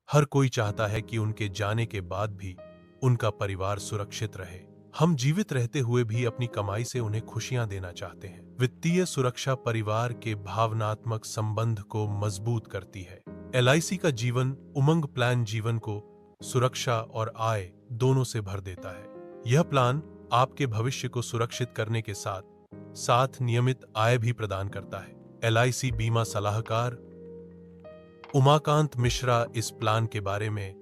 हर कोई चाहता है कि उनके जाने के बाद भी उनका परिवार सुरक्षित रहे। हम जीवित रहते हुए भी अपनी कमाई से उन्हें खुशियां देना चाहते हैं। वित्तीय सुरक्षा परिवार के भावनात्मक संबंध को मजबूत करती है। एलआईसी का जीवन उमंग प्लान जीवन को सुरक्षा और आय दोनों से भर देता है। यह प्लान आपके भविष्य को सुरक्षित करने के साथ साथ नियमित आय भी प्रदान करता है। एलआईसी बीमा सलाहकार उमाकांत मिश्रा इस प्लान के बारे में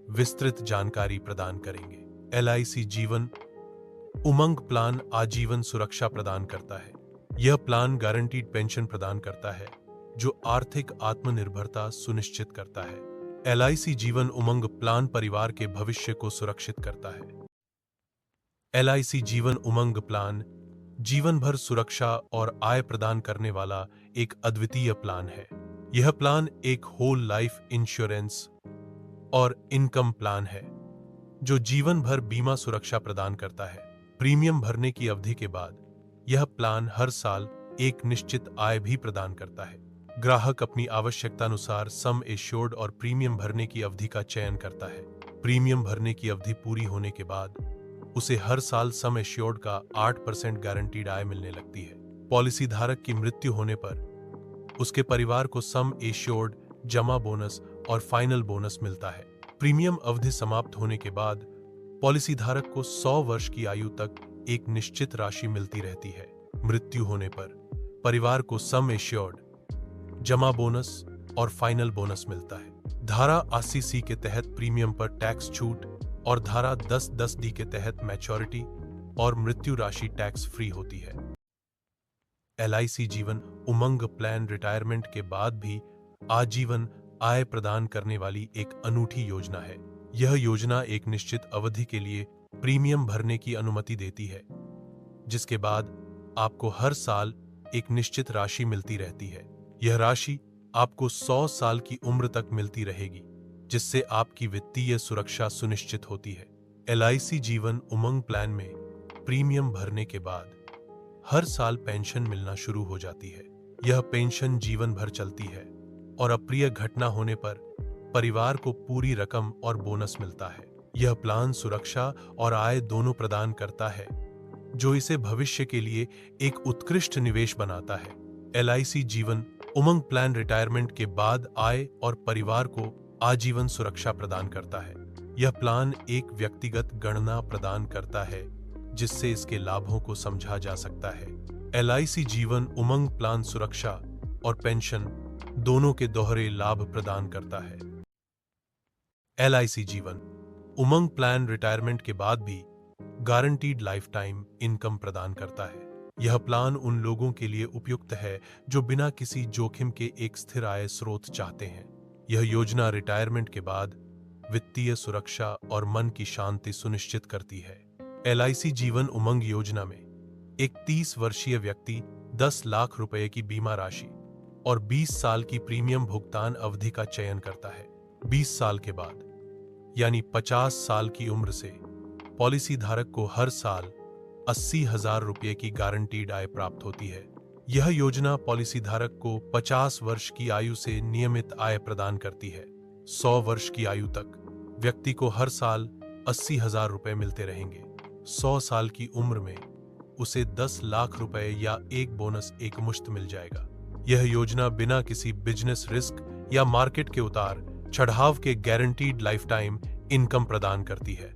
विस्तृत जानकारी प्रदान करेंगे। एलआईसी जीवन उमंग प्लान आजीवन सुरक्षा प्रदान करता है। यह प्लान गारंटीड पेंशन प्रदान करता है जो आर्थिक आत्मनिर्भरता सुनिश्चित करता है। एलआईसी जीवन उमंग प्लान परिवार के भविष्य को सुरक्षित करता है। एलआईसी जीवन उमंग प्लान जीवन भर सुरक्षा और आय प्रदान करने वाला एक अद्वितीय प्लान है। यह प्लान एक होल लाइफ इंश्योरेंस और इनकम प्लान है जो जीवन भर बीमा सुरक्षा प्रदान करता है। प्रीमियम भरने की अवधि के बाद यह प्लान हर साल एक निश्चित आय भी प्रदान करता है। ग्राहक अपनी आवश्यकतानुसार सम एश्योर्ड और प्रीमियम भरने की अवधि का चयन करता है। प्रीमियम भरने की अवधि पूरी होने के बाद उसे हर साल सम एश्योर्ड का 8% गारंटीड आय मिलने लगती है। पॉलिसी धारक की मृत्यु होने पर उसके परिवार को सम एश्योर्ड, जमा बोनस और फाइनल बोनस मिलता है। प्रीमियम अवधि समाप्त होने के बाद पॉलिसी धारक को 100 वर्ष की आयु तक एक निश्चित राशि मिलती रहती है। मृत्यु होने पर परिवार को सम एश्योर्ड, जमा बोनस और फाइनल बोनस मिलता है। धारा 80C के तहत प्रीमियम पर टैक्स छूट और धारा 10(10)D के तहत मैच्योरिटी और मृत्यु राशि टैक्स फ्री होती है। LIC Jeevan Umang plan retirement के बाद भी आजीवन आय प्रदान करने वाली एक अनूठी योजना है। यह योजना एक निश्चित अवधि के लिए प्रीमियम भरने की अनुमति देती है, जिसके बाद आपको हर साल एक निश्चित राशि मिलती रहती है। यह राशि आपको 100 साल की उम्र तक मिलती रहेगी, जिससे आपकी वित्तीय सुरक्षा सुनिश्चित होती है। एलआईसी जीवन उमंग प्लान में प्रीमियम भरने के बाद हर साल पेंशन मिलना शुरू हो जाती है। यह पेंशन जीवन भर चलती है और अप्रिय घटना होने पर परिवार को पूरी रकम और बोनस मिलता है। यह प्लान सुरक्षा और आय दोनों प्रदान करता है, जो इसे भविष्य के लिए एक उत्कृष्ट निवेश बनाता है। LIC Jeevan Umang plan retirement के बाद आय और परिवार को आजीवन सुरक्षा प्रदान करता है। यह प्लान एक व्यक्तिगत गणना प्रदान करता है, जिससे इसके लाभों को समझा जा सकता है। एलआईसी जीवन उमंग प्लान सुरक्षा और पेंशन दोनों के दोहरे लाभ प्रदान करता है। LIC Jeevan Umang plan retirement के बाद भी गारंटीड लाइफ टाइम इनकम प्रदान करता है। यह प्लान उन लोगों के लिए उपयुक्त है जो बिना किसी जोखिम के एक स्थिर आय स्रोत चाहते हैं। यह योजना रिटायरमेंट के बाद वित्तीय सुरक्षा और मन की शांति सुनिश्चित करती है। एलआईसी जीवन उमंग योजना में एक 30 वर्षीय व्यक्ति 10 लाख रुपए की बीमा राशि और 20 साल की प्रीमियम भुगतान अवधि का चयन करता है। 20 साल के बाद यानी 50 साल की उम्र से पॉलिसी धारक को हर साल 80,000 रुपये की गारंटीड आय प्राप्त होती है। यह योजना पॉलिसी धारक को 50 वर्ष की आयु से नियमित आय प्रदान करती है। 100 वर्ष की आयु तक व्यक्ति को हर साल 80,000 रुपये मिलते रहेंगे। 100 साल की उम्र में उसे 10 लाख रुपए या एक बोनस एकमुश्त मिल जाएगा। यह योजना बिना किसी बिजनेस रिस्क या मार्केट के उतार चढ़ाव के गारंटीड लाइफ टाइम इनकम प्रदान करती है।